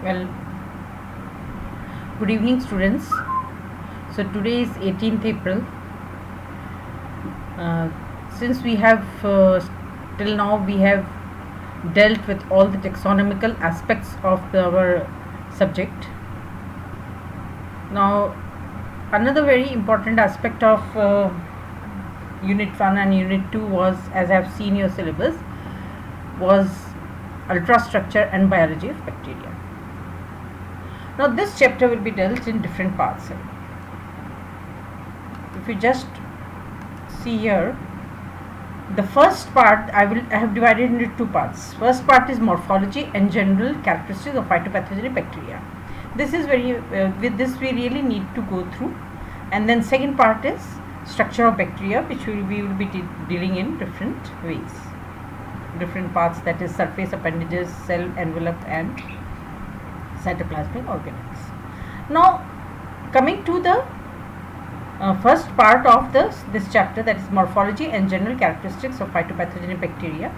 Well, good evening, students. So today is 18th April. Since we have till now we have dealt with all the taxonomical aspects of our subject. Now, another very important aspect of Unit 1 and Unit 2 was, as I have seen your syllabus, was ultrastructure and biology of bacteria. Now this chapter will be dealt in different parts. If you just see here, the first part I have divided into two parts. First part is morphology and general characteristics of phytopathogenic bacteria. This is very with this we really need to go through, and then second part is structure of bacteria, which we will be dealing in different ways, different parts, that is surface appendages, cell envelope and cytoplasmic organelles. Now coming to the first part of this chapter, that is morphology and general characteristics of phytopathogenic bacteria.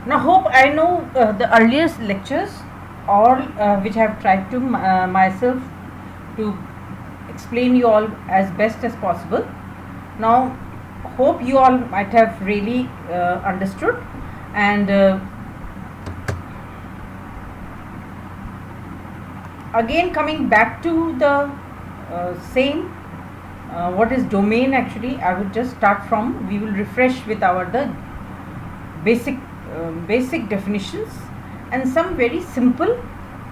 Now hope I know the earlier lectures, all which I have tried to myself to explain you all as best as possible. Now hope you all might have really understood, and again coming back to the same what is domain. Actually I would just start from, we will refresh with our the basic definitions and some very simple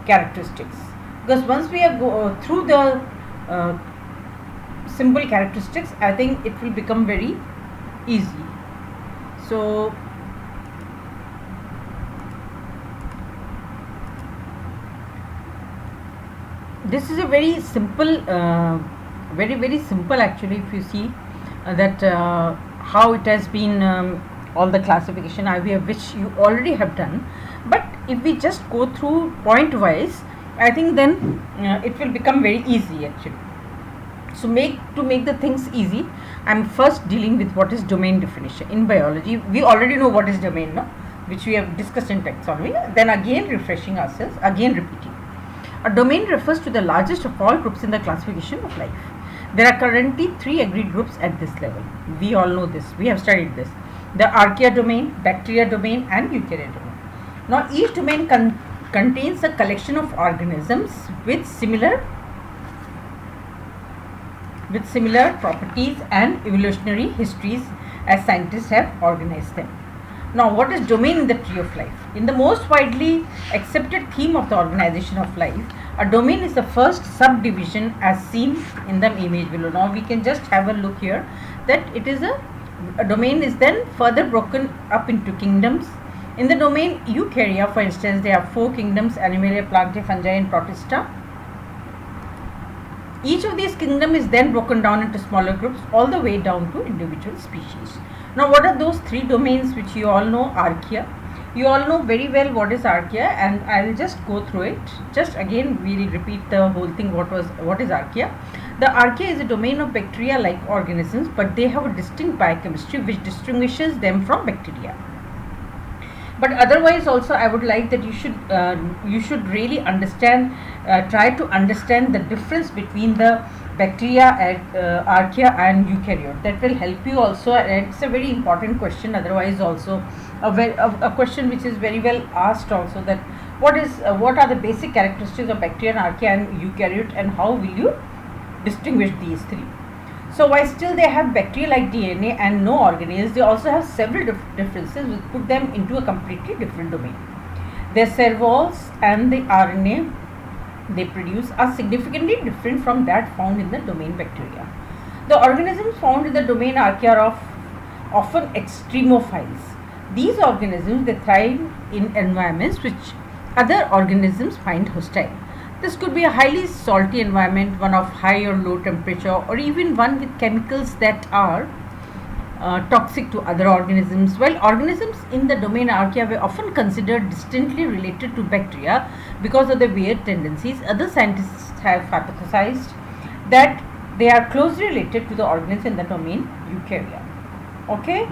characteristics, because once we are through the simple characteristics, I think it will become very easy. So this is a very simple very simple actually, if you see that how it has been all the classification which you already have done, but if we just go through point wise, I think then it will become very easy actually. So to make the things easy, I am first dealing with what is domain definition. In biology we already know what is domain, no? Which we have discussed in taxonomy, then again refreshing ourselves, again repeating. A domain refers to the largest of all groups in the classification of life. There are currently 3 agreed groups at this level. We all know this, we have studied this: the archaea domain, bacteria domain and eukarya domain. Now each domain contains a collection of organisms with similar properties and evolutionary histories as scientists have organized them. Now what is domain in the tree of life? In the most widely accepted theme of the organization of life, a domain is the first subdivision as seen in the image below. Now we can just have a look here that it is a domain is then further broken up into kingdoms. In the domain eukarya, for instance, there are 4 kingdoms: Animalia, Plantae, Fungi and Protista. Each of these kingdoms is then broken down into smaller groups all the way down to individual species. Now what are those 3 domains which you all know? Archaea. You all know very well what is archaea, and I will just go through it. Just again we will repeat the whole thing. What is archaea? The archaea is a domain of bacteria like organisms, but they have a distinct biochemistry which distinguishes them from bacteria. But otherwise also I would like that you should really understand, try to understand the difference between the bacteria and archaea and eukaryote. That will help you also, and it's a very important question. Otherwise also a question which is very well asked also, that what are the basic characteristics of bacteria and archaea and eukaryote, and how will you distinguish these 3? So while still they have bacteria-like DNA and no organelles, they also have several differences which put them into a completely different domain. Their cell walls and the RNA they produce are significantly different from that found in the domain bacteria. The organisms found in the domain archaea are often extremophiles. These organisms they thrive in environments which other organisms find hostile. This could be a highly salty environment, one of high or low temperature, or even one with chemicals that are toxic to other organisms. While organisms in the domain archaea were often considered distantly related to bacteria because of their weird tendencies, other scientists have hypothesized that they are closely related to the organisms in the domain eukarya. Okay,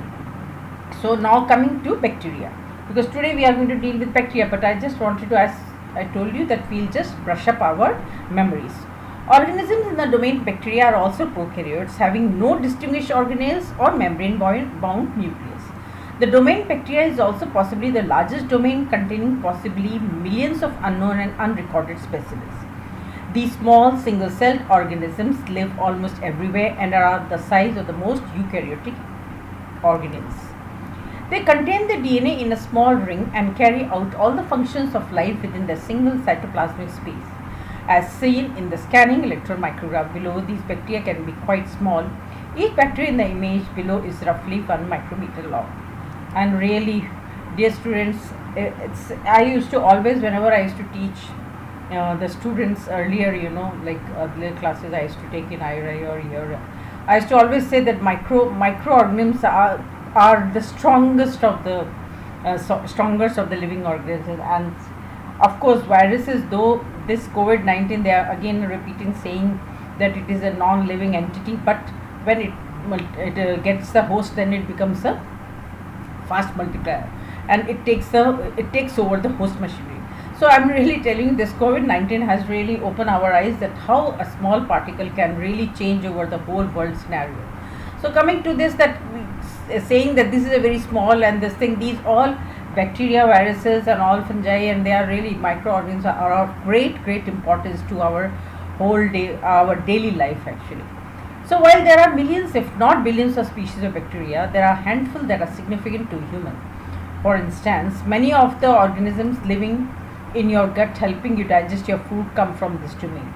so now coming to bacteria, because today we are going to deal with bacteria, but I just wanted to I told you that we'll just brush up our memories. Organisms in the domain bacteria are also prokaryotes, having no distinguished organelles or membrane-bound nucleus. The domain bacteria is also possibly the largest domain, containing possibly millions of unknown and unrecorded specimens. These small single-celled organisms live almost everywhere and are the size of the most eukaryotic organelles. They contain the DNA in a small ring and carry out all the functions of life within the single cytoplasmic space. As seen in the scanning electron micrograph below, these bacteria can be quite small. Each bacteria in the image below is roughly 1 micrometer long. And really, dear students, I used to always, whenever I used to teach the students earlier, like earlier classes I used to take in IRI or here, I used to always say that microorganisms are the strongest of the living organisms. And of course, viruses, though this COVID-19, they are again repeating saying that it is a non-living entity, but when it gets the host, then it becomes a fast multiplier, and it takes over the host machinery. So I'm really telling you, this COVID-19 has really opened our eyes that how a small particle can really change over the whole world scenario. So coming to this, that saying that this is a very small and this thing, these all bacteria, viruses and all fungi, and they are really microorganisms, are of great importance to our our daily life actually. So while there are millions if not billions of species of bacteria, there are a handful that are significant to human. For instance, many of the organisms living in your gut helping you digest your food come from this domain.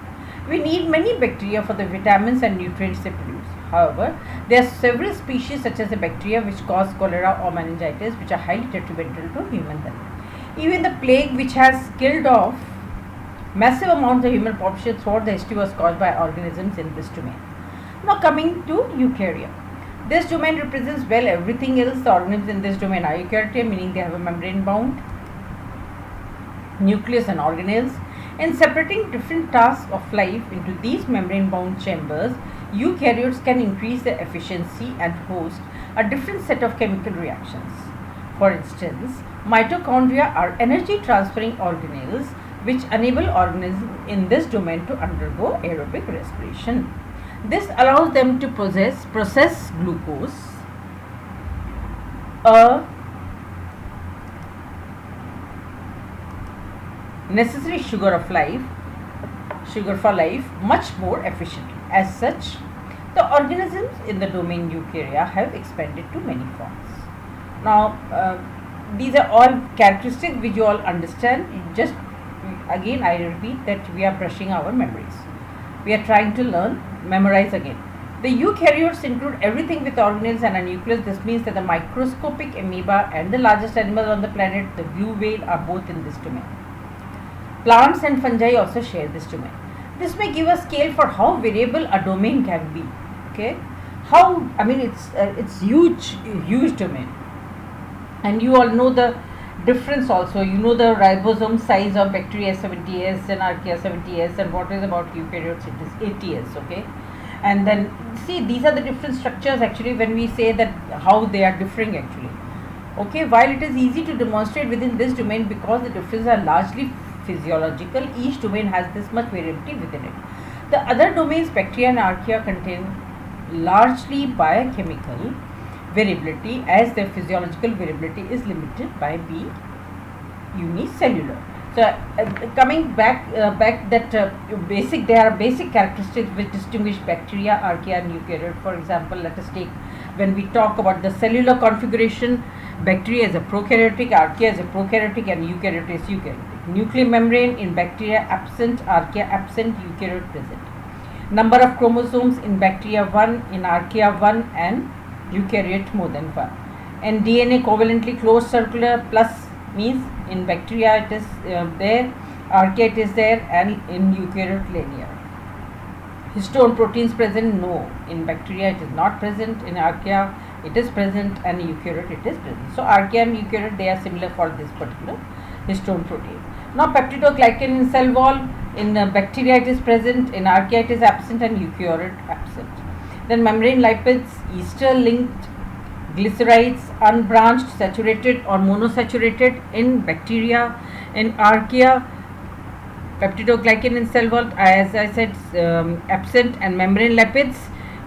We need many bacteria for the vitamins and nutrients they produce. However, there are several species such as the bacteria which cause cholera or meningitis, which are highly detrimental to human health. Even the plague, which has killed off massive amounts of human population throughout the history, was caused by organisms in this domain. Now coming to eukarya. This domain represents well everything else. The organisms in this domain are eukarya, meaning they have a membrane bound nucleus and organelles. In separating different tasks of life into these membrane bound chambers, eukaryotes can increase their efficiency and host a different set of chemical reactions. For instance, mitochondria are energy transferring organelles which enable organisms in this domain to undergo aerobic respiration. This allows them to process glucose, a necessary sugar for life, much more efficiently. As such, the organisms in the domain eukarya have expanded to many forms. Now, these are all characteristics which you all understand. Just again, I repeat that we are brushing our memories. We are trying to memorize again. The eukaryotes include everything with organelles and a nucleus. This means that the microscopic amoeba and the largest animal on the planet, the blue whale, are both in this domain. Plants and fungi also share this domain. This may give a scale for how variable a domain can be. Okay, it's huge domain, and you all know the difference also. You know the ribosome size of bacteria 70S and archaea 70S, and what is about eukaryotes, it is 80S. Okay, and then see, these are the different structures actually when we say that how they are differing actually. Okay, while it is easy to demonstrate within this domain because the differences are largely physiological, each domain has this much variability within it. The other domains, bacteria and archaea, contain largely biochemical variability, as their physiological variability is limited by being unicellular. So coming back that there are basic characteristics which distinguish bacteria, archaea and eukaryote. For example, let us take, when we talk about the cellular configuration, bacteria is a prokaryotic, archaea is a prokaryotic, and eukaryote is eukaryotic. Nuclear membrane in bacteria absent, archaea absent, eukaryote present. Number of chromosomes in bacteria 1, in archaea 1, and eukaryote more than 1. And DNA covalently closed circular, plus means in bacteria it is there, archaea it is there, and in eukaryote linear. Histone proteins present? No. In bacteria it is not present, in archaea it is present, and eukaryote it is present. So archaea and eukaryote, they are similar for this particular histone protein. Now peptidoglycan in cell wall, in bacteria it is present, in archaea it is absent, and eukaryote absent. Then membrane lipids, ester linked glycerides, unbranched, saturated or monosaturated in bacteria. In archaea, Peptidoglycan in cell wall, as I said, absent, and membrane lipids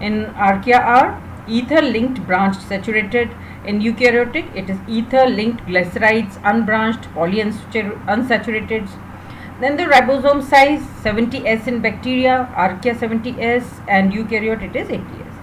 in archaea are ether linked branched saturated. In eukaryotic, it is ether linked glycerides unbranched polyunsaturated. Then the ribosome size 70S in bacteria, archaea 70S, and eukaryote it is 80S.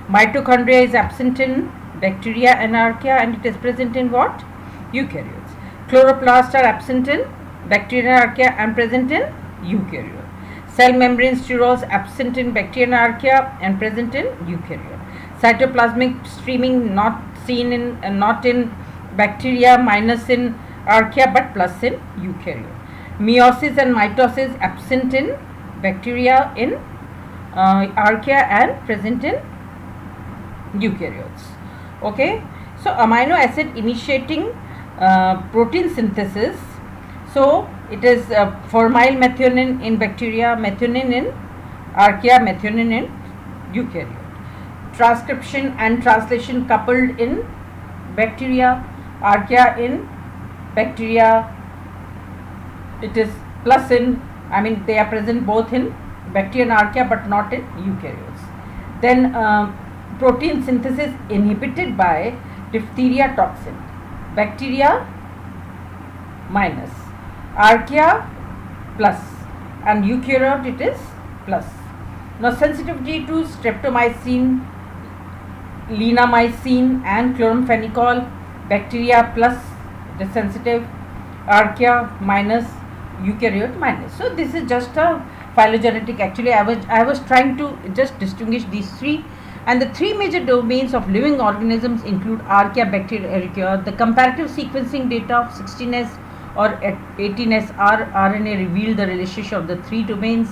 Mitochondria is absent in bacteria and archaea, and it is present in what? Eukaryotes. Chloroplasts are absent in bacteria and archaea and present in eukaryote. Cell membrane spherules absent in bacteria and archaea and present in eukaryote. Cytoplasmic streaming not seen in not in bacteria, minus in archaea but plus in eukaryote. Meiosis and mitosis absent in bacteria, in archaea, and present in eukaryotes. Okay, so amino acid initiating protein synthesis. So it is formyl methionine in bacteria, methionine in archaea, methionine in eukaryote. Transcription and translation coupled in bacteria, archaea, in bacteria it is plus in, I mean they are present both in bacteria and archaea but not in eukaryotes. Then protein synthesis inhibited by diphtheria toxin, bacteria minus, archaea plus, and eukaryote it is plus. Now sensitivity to streptomycin, linomycin and chloramphenicol, bacteria plus it is sensitive, archaea minus, eukaryote minus. So this is just a phylogenetic. Actually I was trying to just distinguish these three, and the three major domains of living organisms include archaea, bacteria, archaea. The comparative sequencing data of 16S or 18S rRNA revealed the relationship of the three domains.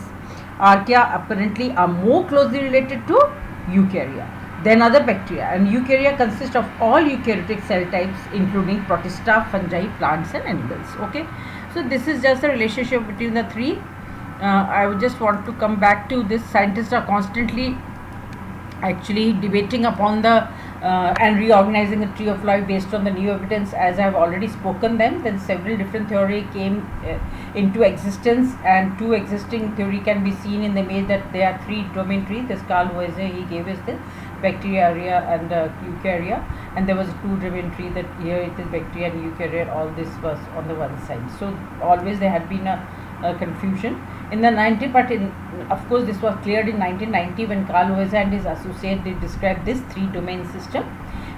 Archaea apparently are more closely related to eukarya than other bacteria, and eukarya consists of all eukaryotic cell types including protista, fungi, plants and animals. Okay, so this is just a relationship between the three. I would just want to come back to this. Scientists are constantly actually debating upon the and reorganizing the tree of life based on the new evidence. As I have already spoken then several different theory came into existence, and two existing theory can be seen in the way that there are three domain tree. This Carl Voisier, he gave us the bacteria and eukarya, and there was a two domain tree that here it is bacteria and eukarya, all this was on the one side. So always there had been a confusion in the 90, but of course this was cleared in 1990 when Carl Voisier and his associate they described this three domain system,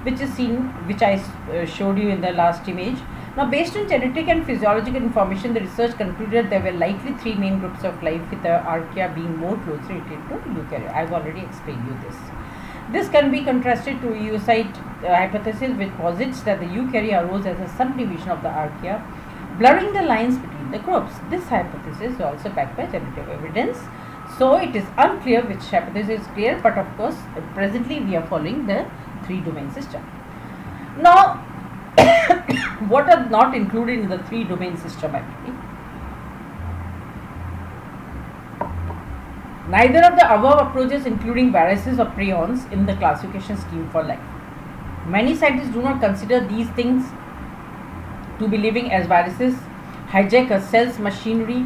which is seen, which I showed you in the last image. Now based on genetic and physiological information, the research concluded there were likely three main groups of life, with the archaea being more closely related to eukarya. I have already explained you this. This can be contrasted to Eocyte hypothesis, which posits that the eukarya arose as a subdivision of the archaea, blurring the lines between the groups. This hypothesis is also backed by genetic evidence. So it is unclear which hypothesis is clear, but of course presently we are following the three domain system. Now what are not included in the three domain system actually? Neither of the above approaches including viruses or prions in the classification scheme for life. Many scientists do not consider these things to be living, as viruses hijack a cell's machinery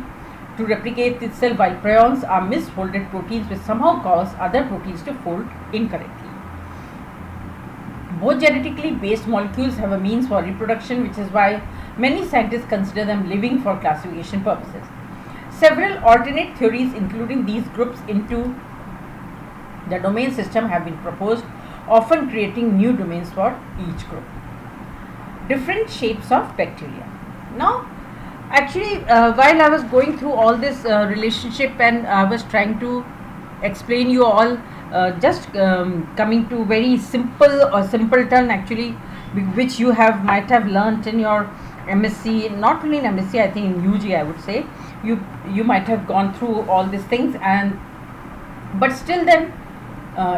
to replicate itself, while prions are misfolded proteins which somehow cause other proteins to fold incorrectly. Both genetically based molecules have a means for reproduction, which is why many scientists consider them living for classification purposes. Several alternate theories including these groups into the domain system have been proposed, often creating new domains for each group. Different shapes of bacteria. Now actually while I was going through all this relationship, and I was trying to explain you all, just coming to very simple or simpleton actually, which you might have learnt in your MSc, not only in MSc, I think in UG I would say, you might have gone through all these things, and but still then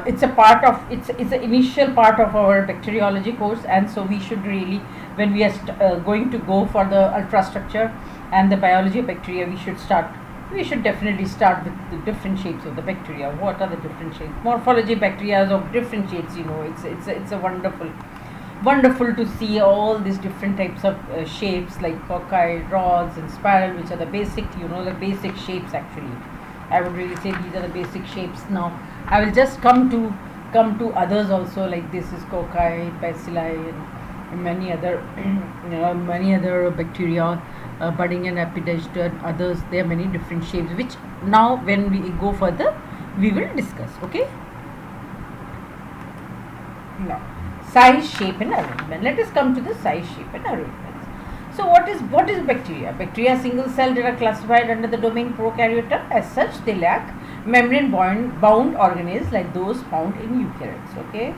it's a part of, it's an initial part of our bacteriology course, and so we should really, when we are going to go for the ultrastructure and the biology of bacteria, we should definitely start with the different shapes of the bacteria. What are the different shapes? Morphology of bacteria is of different shapes, you know, it's a wonderful wonderful to see all these different types of shapes like cocci, rods, and spiral, which are the basic, the basic shapes actually. I would really say these are the basic shapes. Now I will just come to others also, like this is cocci, bacilli, and many other many other bacteria, budding and epidigital and others. There are many different shapes which now when we go further we will discuss. Okay. Now, size, shape, and arrangement. Let us come to the size, shape, and arrangement. So, what is bacteria? Bacteria are single celled and are classified under the domain Prokaryota. As such, they lack membrane bound organelles like those found in eukaryotes. Okay.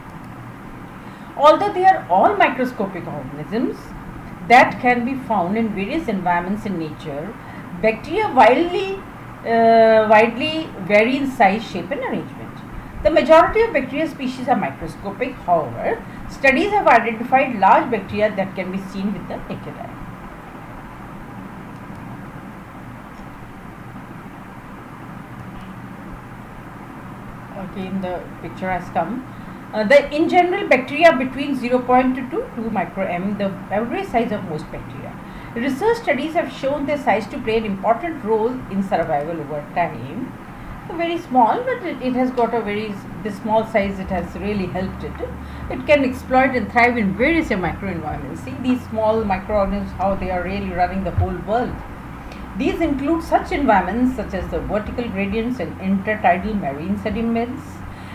Although they are all microscopic organisms that can be found in various environments in nature, bacteria widely vary in size, shape, and arrangement. The majority of bacteria species are microscopic. However, studies have identified large bacteria that can be seen with the naked eye. Again, the picture has come. In general, bacteria between 0.2 to 2 microM, the average size of most bacteria. Research studies have shown their size to play an important role in survival over time. Very small, but it has got a this small size, it has really helped it. It can exploit and thrive in various microenvironments. See these small microorganisms, how they are really running the whole world. These include such environments such as the vertical gradients and intertidal marine sediments,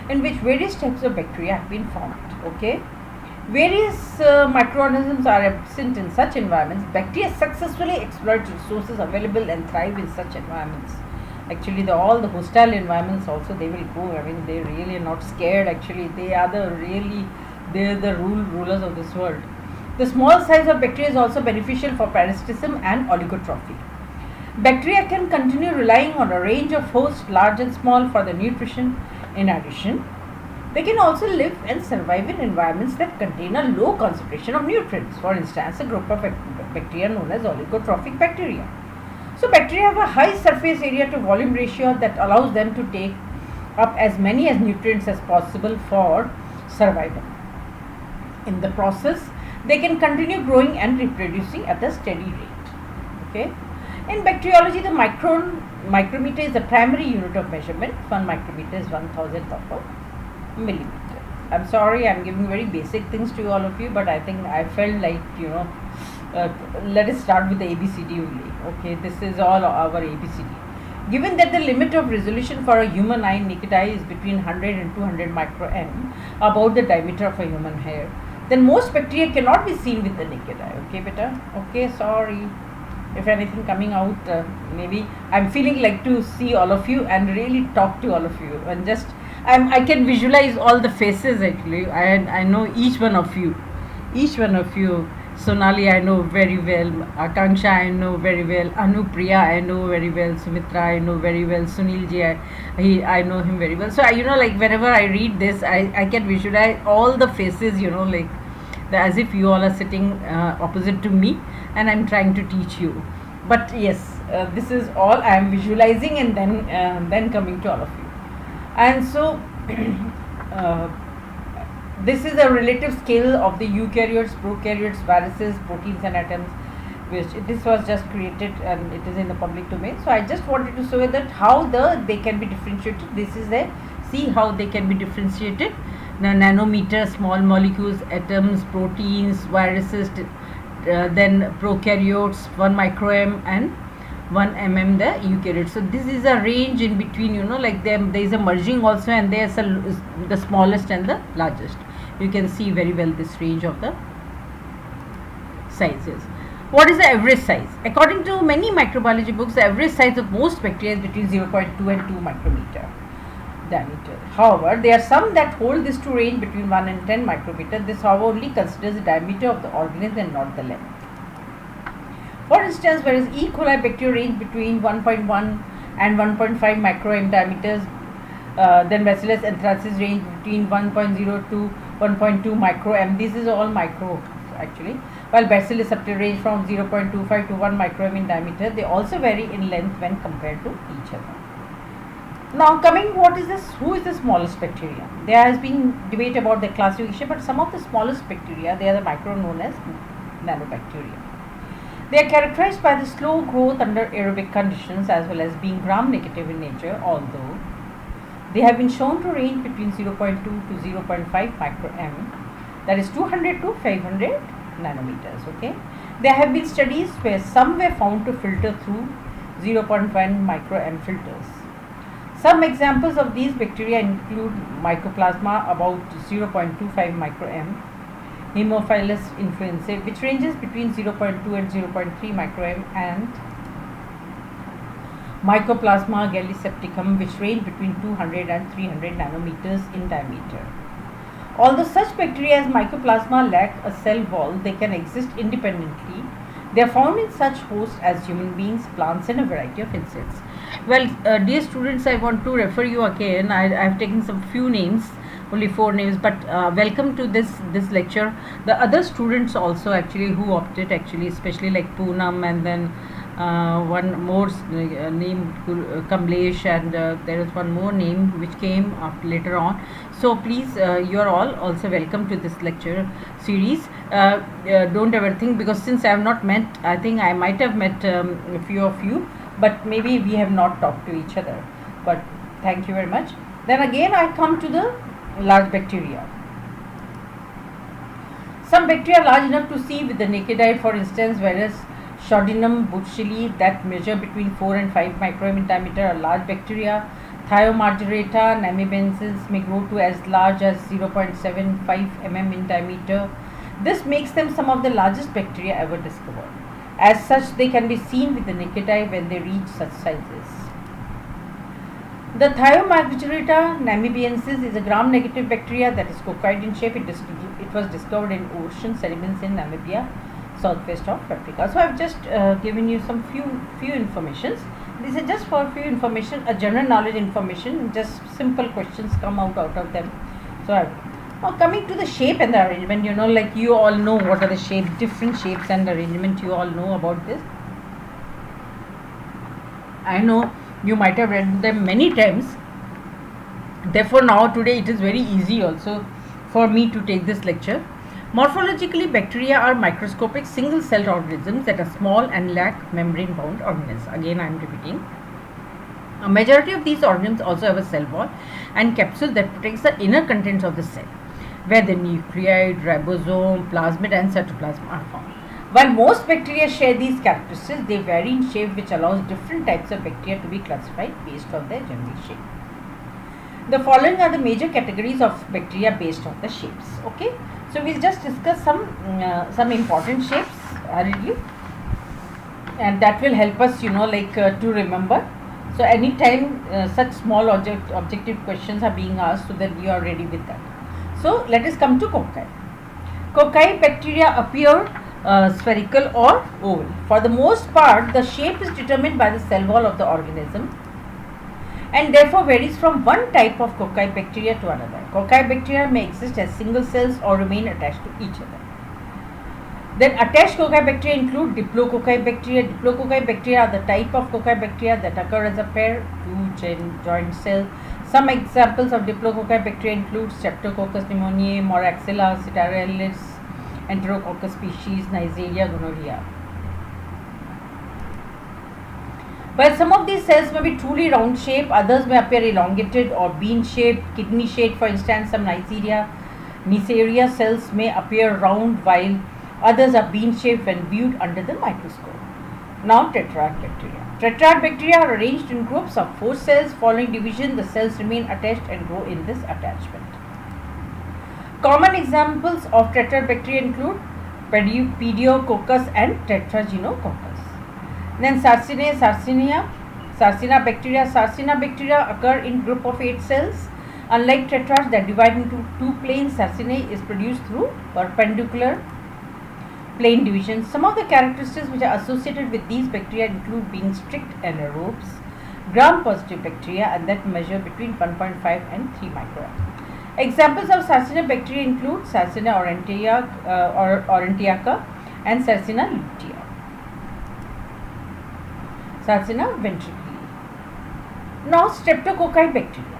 in which various types of bacteria have been found. Okay. Various microorganisms are absent in such environments. Bacteria successfully exploit resources available and thrive in such environments. Actually, all the hostile environments also they will go. I mean, they really are not scared. Actually, they are the rulers of this world. The small size of bacteria is also beneficial for parasitism and oligotrophy. Bacteria can continue relying on a range of hosts, large and small, for their nutrition. In addition, they can also live and survive in environments that contain a low concentration of nutrients. For instance, a group of bacteria known as oligotrophic bacteria. So bacteria have a high surface area to volume ratio that allows them to take up as many as nutrients as possible for survival. In the process, they can continue growing and reproducing at a steady rate. Okay. In bacteriology, the micrometer is the primary unit of measurement. 1 micrometer is 1,000th of a millimeter. I'm sorry, I'm giving very basic things to all of you, but I think I felt like, let us start with the ABCD only. Okay, this is all our ABCD. Given that the limit of resolution for a human eye, naked eye, is between 100 and 200 microM, about the diameter of a human hair, then most bacteria cannot be seen with the naked eye. Okay, beta? Okay, sorry. If anything coming out, maybe I'm feeling like to see all of you and really talk to all of you, and just I can visualize all the faces actually. I know each one of you. Sonali I know very well, Akanksha I know very well, Anupriya I know very well, Sumitra I know very well, Sunil ji I know him very well. So like whenever I read this, I can visualize all the faces, like as if you all are sitting opposite to me and I'm trying to teach you. But yes, this is all I am visualizing, and then coming to all of you. And so this is a relative scale of the eukaryotes, prokaryotes, viruses, proteins and atoms, which this was just created and it is in the public domain. So I just wanted to show that how they can be differentiated. This is see how they can be differentiated. The nanometer, small molecules, atoms, proteins, viruses, then prokaryotes, 1 microM and 1 mm the eukaryotes. So this is a range in between, like there is a merging also, and there's the smallest and the largest. You can see very well this range of the sizes. What is the average size? According to many microbiology books, the average size of most bacteria is between 0.2 and 2 micrometer diameter. However, there are some that hold this to range between 1 and 10 micrometer. This, however, only considers the diameter of the organism and not the length. For instance, whereas E. coli bacteria range between 1.1 and 1.5 microM diameters, then Bacillus anthracis range between 1.0 to 1.2 microM. This is all micro actually. While Bacillus subtilis range from 0.25 to 1 microM in diameter, they also vary in length when compared to each other. Now coming, what is this? Who is the smallest bacteria? There has been debate about the classification, but some of the smallest bacteria, they are the micro known as nanobacteria. They are characterized by the slow growth under aerobic conditions as well as being gram-negative in nature, although they have been shown to range between 0.2 to 0.5 microM, that is 200 to 500 nanometers. Okay, there have been studies where some were found to filter through 0.1 microM filters. Some examples of these bacteria include Mycoplasma about 0.25 microM, Haemophilus influenzae, which ranges between 0.2 and 0.3 microM, and Mycoplasma gallisepticum, which range between 200 and 300 nanometers in diameter. Although such bacteria as Mycoplasma lack a cell wall, they can exist independently. They are found in such hosts as human beings, plants, and a variety of insects. Well, dear students, I want to refer you again. I have taken some few names, only 4 names, but welcome to this lecture. The other students also actually who opted, actually, especially like Poonam, and then one more name Kamlesh, and there is one more name which came after later on. So please, you are all also welcome to this lecture series. Don't ever think, because since I have not met, I think I might have met a few of you, but maybe we have not talked to each other. But thank you very much. Then again I come to the large bacteria. Some bacteria are large enough to see with the naked eye, for instance, whereas Shodinum busheli, that measure between 4 and 5 microM in diameter, are large bacteria. Thiomargerata namibiensis may grow to as large as 0.75 mm in diameter. This makes them some of the largest bacteria ever discovered. As such, they can be seen with the naked eye when they reach such sizes. The Thiomargerata namibiensis is a gram-negative bacteria that is coccoid in shape. It was discovered in ocean sediments in Namibia, southwest of Africa. So I have just given you some few informations. This is just for few information, a general knowledge information. Just simple questions come out of them. So now coming to the shape and the arrangement, like you all know what are the shapes, different shapes and arrangement. You all know about this. I know you might have read them many times. Therefore, now today it is very easy also for me to take this lecture. Morphologically, bacteria are microscopic single-celled organisms that are small and lack membrane-bound organelles. Again, I am repeating. A majority of these organisms also have a cell wall and capsule that protects the inner contents of the cell, where the nucleus, ribosome, plasmid, and cytoplasm are found. While most bacteria share these characteristics, they vary in shape, which allows different types of bacteria to be classified based on their general shape. The following are the major categories of bacteria based on the shapes. Okay, so we'll just discuss some important shapes hurriedly, and that will help us, to remember. So anytime such small objective questions are being asked, so that you are ready with that. So let us come to cocci. Cocci bacteria appear spherical or oval. For the most part, the shape is determined by the cell wall of the organism, and therefore varies from one type of cocci bacteria to another. Cocci bacteria may exist as single cells or remain attached to each other. Then attached cocci bacteria include diplococci bacteria. Diplococci bacteria are the type of cocci bacteria that occur as a pair, two joined cells. Some examples of diplococci bacteria include Streptococcus pneumoniae, Moraxilla, Citrullus, Enterococcus species, Neisseria gonorrhea. While some of these cells may be truly round shaped, others may appear elongated or bean shaped, kidney shaped. For instance, some Neisseria cells may appear round, while others are bean shaped when viewed under the microscope. Now, tetrad bacteria. Tetrad bacteria are arranged in groups of 4 cells. Following division, the cells remain attached and grow in this attachment. Common examples of tetrad bacteria include Pediococcus and Tetraginococcus. Then Sarcina bacteria. Sarcina bacteria occur in group of 8 cells. Unlike tetrads that divide into 2 planes, Sarcinae is produced through perpendicular plane division. Some of the characteristics which are associated with these bacteria include being strict anaerobes, gram-positive bacteria, and that measure between 1.5 and 3 micron. Examples of Sarcina bacteria include Sarcina aurantiaca and Sarcina lutea. Sarcina ventriculi. Now, streptococci bacteria.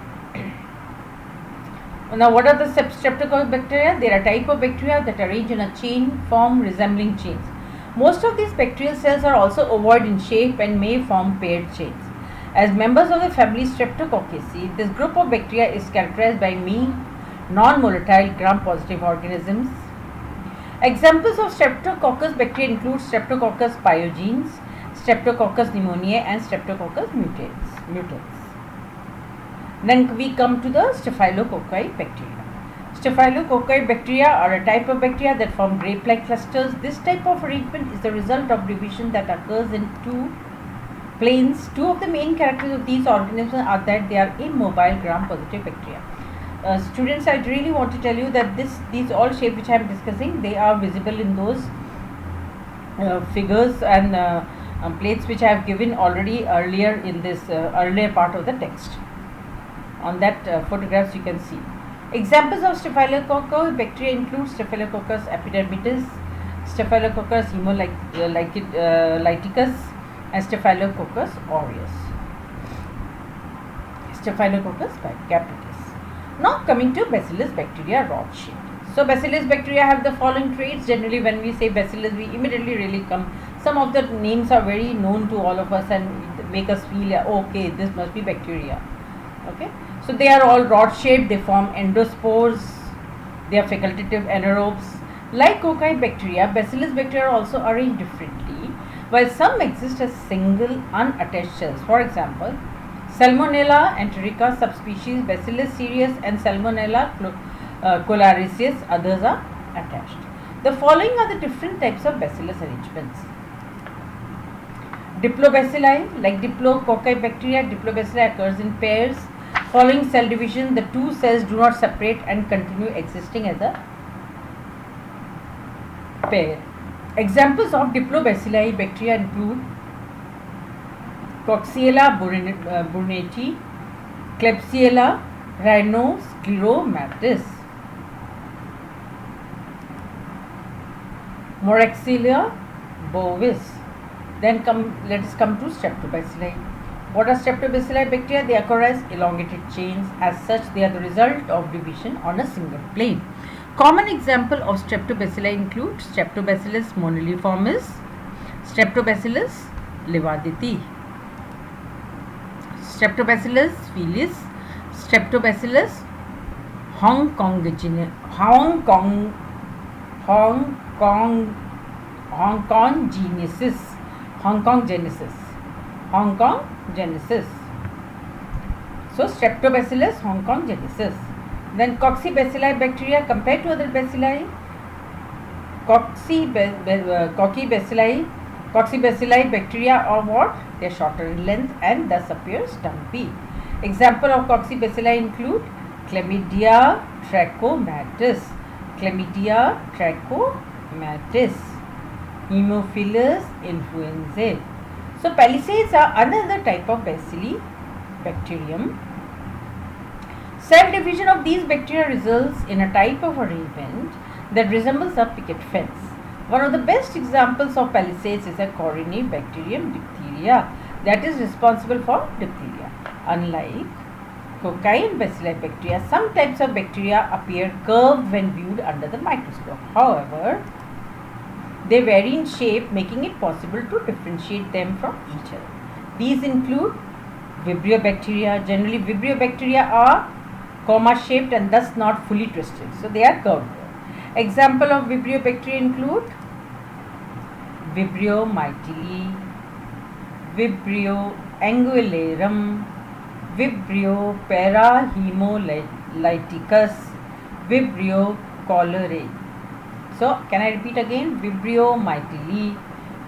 Now, what are the streptococcus bacteria? They are a type of bacteria that arrange in a chain form resembling chains. Most of these bacterial cells are also ovoid in shape and may form paired chains. As members of the family Streptococci, this group of bacteria is characterized by mean, non-volatile, gram-positive organisms. Examples of Streptococcus bacteria include Streptococcus pyogenes, Streptococcus pneumoniae, and Streptococcus mutans. Then we come to the Staphylococci bacteria. Staphylococci bacteria are a type of bacteria that form grape-like clusters. This type of arrangement is the result of division that occurs in two planes. Two of the main characters of these organisms are that they are immobile gram-positive bacteria. Students, I really want to tell you that these all shapes which I am discussing, they are visible in those figures and plates which I have given already earlier in this earlier part of the text. On that photographs you can see. Examples of Staphylococcus bacteria include Staphylococcus epidermidis, Staphylococcus hemolyticus, and Staphylococcus aureus. Staphylococcus capitis. Now coming to Bacillus bacteria rod shape. So Bacillus bacteria have the following traits. Generally when we say Bacillus, we immediately really come. Some of the names are very known to all of us and make us feel, okay, this must be bacteria. Okay. So they are all rod shaped, they form endospores, they are facultative anaerobes. Like cocci bacteria, Bacillus bacteria are also arranged differently, while some exist as single unattached cells. For example, Salmonella enterica subspecies, Bacillus cereus and Salmonella choleraceus, others are attached. The following are the different types of Bacillus arrangements. Diplobacilli, like Diplococci bacteria, Diplobacilli occurs in pairs. Following cell division, the two cells do not separate and continue existing as a pair. Examples of Diplobacilli bacteria include Coxiella burnetii, Klebsiella rhinoscleromatis, Moraxilla bovis. Then let us come to Streptobacilli. What are Streptobacilli bacteria? They occur as elongated chains. As such, they are the result of division on a single plane. Common example of Streptobacilli include Streptobacillus moniliformis, Streptobacillus livaditii, Streptobacillus felis, Streptobacillus Hongkongensis. So Streptobacillus hongkongensis. Then Coccibacilli bacteria, compared to other bacilli, Coccibacilli bacteria are what? They are shorter in length and thus appear stumpy. Example of Coccibacilli include Chlamydia trachomatis, Haemophilus influenzae. So palisades are another type of bacilli bacterium. Cell division of these bacteria results in a type of arrangement that resembles a picket fence. One of the best examples of palisades is a Corynebacterium diphtheria that is responsible for diphtheria. Unlike cocci and bacilli bacteria, some types of bacteria appear curved when viewed under the microscope. However, they vary in shape, making it possible to differentiate them from each other. These include Vibrio bacteria. Generally, Vibrio bacteria are comma shaped and thus not fully twisted. So they are curved. Example of Vibrio bacteria include Vibrio mygtili, Vibrio anguillarum, Vibrio parahemolyticus, Vibrio cholerae. So can I repeat again? Vibrio mygtili,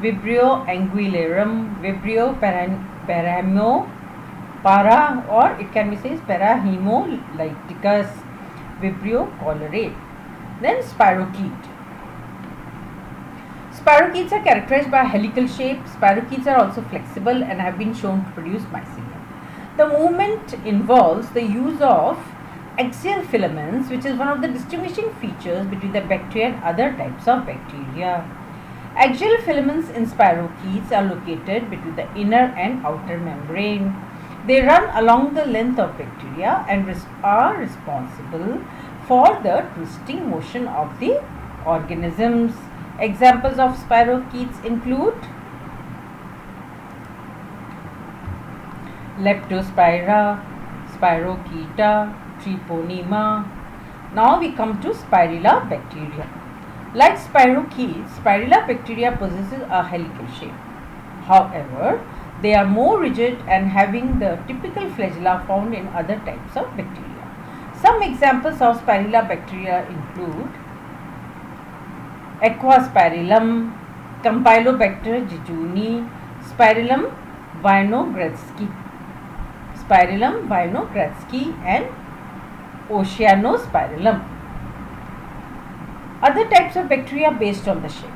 Vibrio anguillarum, Vibrio or it can be said parahemolyticus, Vibrio cholerae. Then spirochete. Spirochetes are characterized by a helical shape. Spirochetes are also flexible and have been shown to produce mycelium. The movement involves the use of axial filaments, which is one of the distinguishing features between the bacteria and other types of bacteria. Axial filaments in spirochetes are located between the inner and outer membrane. They run along the length of bacteria and are responsible for the twisting motion of the organisms. Examples of spirochetes include Leptospira, Spirocheta, Treponema. Now we come to Spirilla bacteria. Like spirochetes, Spirilla bacteria possesses a helical shape. However, they are more rigid and having the typical flagella found in other types of bacteria. Some examples of Spirilla bacteria include Aquaspirillum, Campylobacter jejuni, Spirillum vinogradski, and Oceanospirillum. Other types of bacteria based on the shape.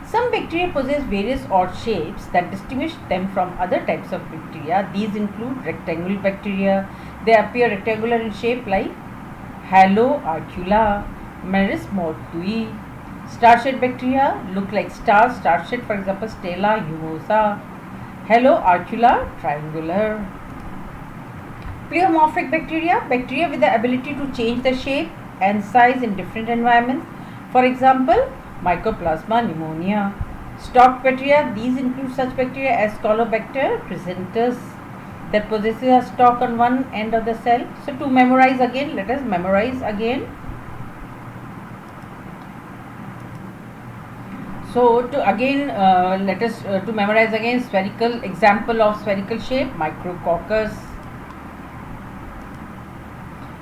Some bacteria possess various odd shapes that distinguish them from other types of bacteria. These include rectangular bacteria. They appear rectangular in shape like Haloarcula, Meris mortui. Star-shaped bacteria look like stars. Star-shaped, for example, Stella humosa. Haloarcula triangular. Pleomorphic bacteria, bacteria with the ability to change the shape and size in different environments. For example, Mycoplasma pneumonia. Stalked bacteria, these include such bacteria as Caulobacter crescentus that possesses a stalk on one end of the cell. So to memorize again, let us memorize again. So to memorize again, spherical example of spherical shape, Micrococcus.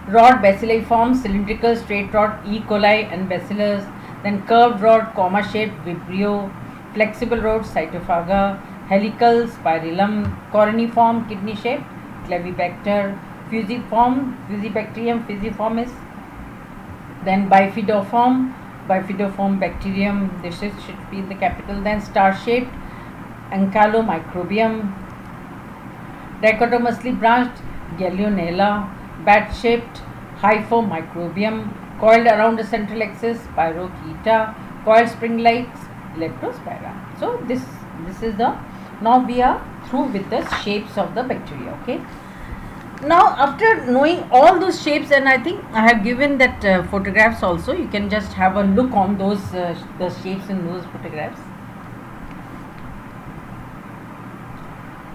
Rod bacilliform, cylindrical straight rod, E. coli and Bacillus. Then curved rod, comma shaped Vibrio. Flexible rod, Cytophaga. Helical, Spirillum. Coroniform, kidney shaped, Clavibacter. Fusiform, Fusibacterium fusiformis. Then bifidoform bacterium, this should be in the capital. Then star shaped, Ancylomicrobium. Dichotomously branched, Gallionella. Bat shaped, Hyphomicrobium. Coiled around the central axis, Spirocheta. Coiled spring like, Leptospira. So this is the, now we are through with the shapes of the bacteria. Okay. Now after knowing all those shapes, and I think I have given that photographs also, you can just have a look on those the shapes in those photographs.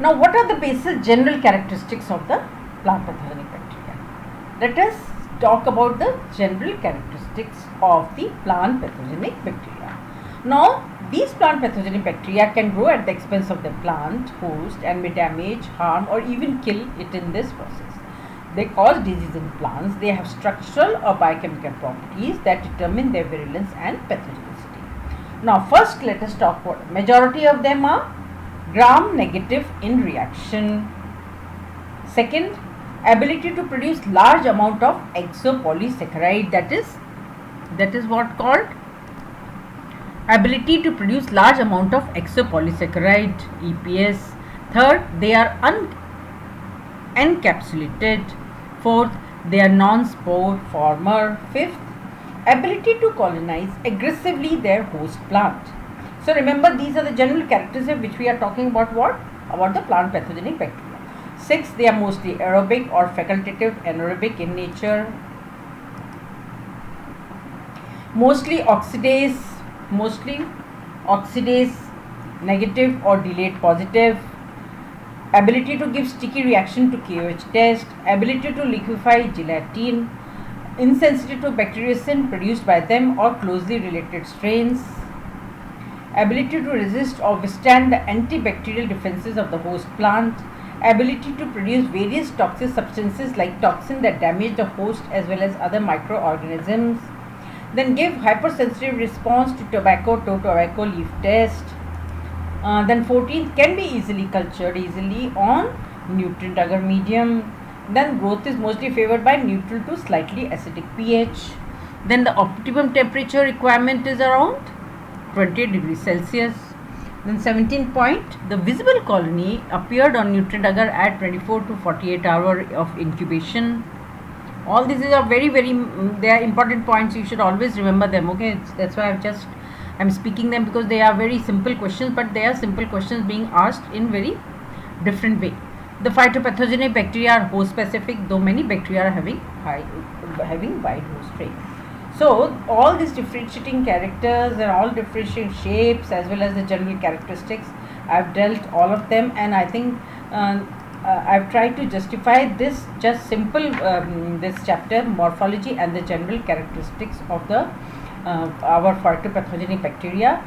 Now what are the basic general characteristics of the plant pathogenic bacteria? Let us talk about the general characteristics of the plant pathogenic bacteria. Now these plant pathogenic bacteria can grow at the expense of the plant host and may damage, harm or even kill it in this process. They cause disease in plants. They have structural or biochemical properties that determine their virulence and pathogenicity. Now first let us talk about, majority of them are gram negative in reaction. Second, ability to produce large amount of exopolysaccharide, that is what called ability to produce large amount of exopolysaccharide, EPS. Third, they are encapsulated. Fourth, they are non-spore former. Fifth, ability to colonize aggressively their host plant. So remember, these are the general characteristics which we are talking about. What? About the plant pathogenic bacteria. Sixth, they are mostly aerobic or facultative anaerobic in nature. Mostly oxidase negative or delayed positive. Ability to give sticky reaction to KOH test. Ability to liquefy gelatin. Insensitive to bacteriocin produced by them or closely related strains. Ability to resist or withstand the antibacterial defenses of the host plant. Ability to produce various toxic substances like toxin that damage the host as well as other microorganisms. Then give hypersensitive response to tobacco leaf test. Then 14th, can be easily cultured on nutrient agar medium. Then growth is mostly favored by neutral to slightly acidic pH. Then the optimum temperature requirement is around 20 degrees Celsius. Then 17th point, the visible colony appeared on nutrient agar at 24 to 48 hours of incubation. All these are very they are important points. You should always remember them. Okay, that's why I'm speaking them, because they are very simple questions, but they are simple questions being asked in very different way. The phytopathogenic bacteria are host specific, though many bacteria are having wide host range. So all these differentiating characters and all differentiating shapes as well as the general characteristics, I've dealt all of them, and I think I've tried to justify this just simple this chapter, morphology and the general characteristics of the our phytopathogenic bacteria.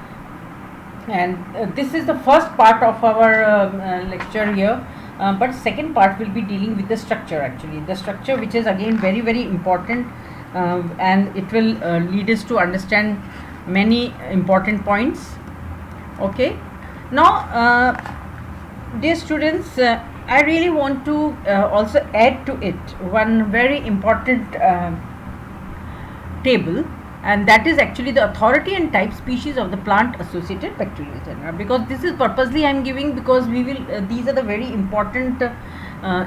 And this is the first part of our lecture here, but second part will be dealing with the structure, actually the structure, which is again very important, and it will lead us to understand many important points. Okay, now dear students, I really want to also add to it one very important table, and that is actually the authority and type species of the plant associated bacterial genera, because this is purposely I am giving, because we will these are the very important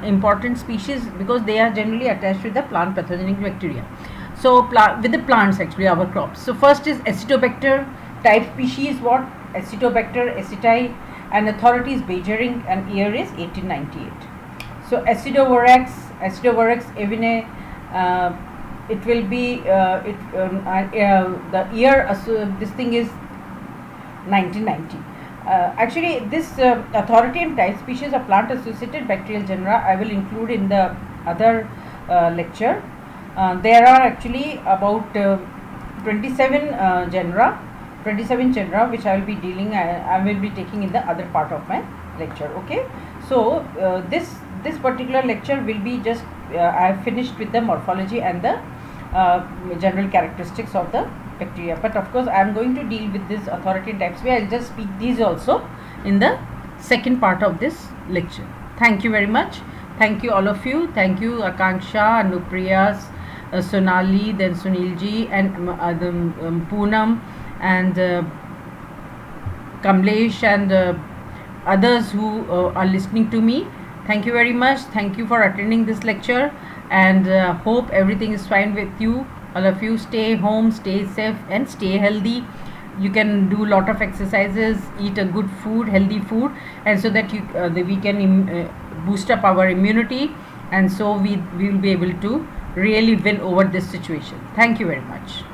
important species, because they are generally attached with the plant pathogenic bacteria. So with the plants, actually our crops. So first is Acetobacter, type species what? Acetobacter aceti, and authority is Beijering, and year is 1898. So Acidovorax avinae, it will be the year, this thing is 1990. Actually this authority and type species of plant associated bacterial genera I will include in the other lecture. There are actually about 27 genera which I will be dealing, I will be taking in the other part of my lecture. Okay, so this particular lecture will be just I have finished with the morphology and the general characteristics of the bacteria, but of course I am going to deal with this authority and types. I will just speak these also in the second part of this lecture. Thank you very much. Thank you all of you. Thank you Akanksha, Anupriya, Sonali, then Sunilji, and Poonam, and Kamlesh, and others who are listening to me. Thank you very much. Thank you for attending this lecture, and hope everything is fine with you. All of you, stay home, stay safe, and stay healthy. You can do lot of exercises, eat a good food, healthy food, and so that we can boost up our immunity, and so we will be able to really win over this situation. Thank you very much.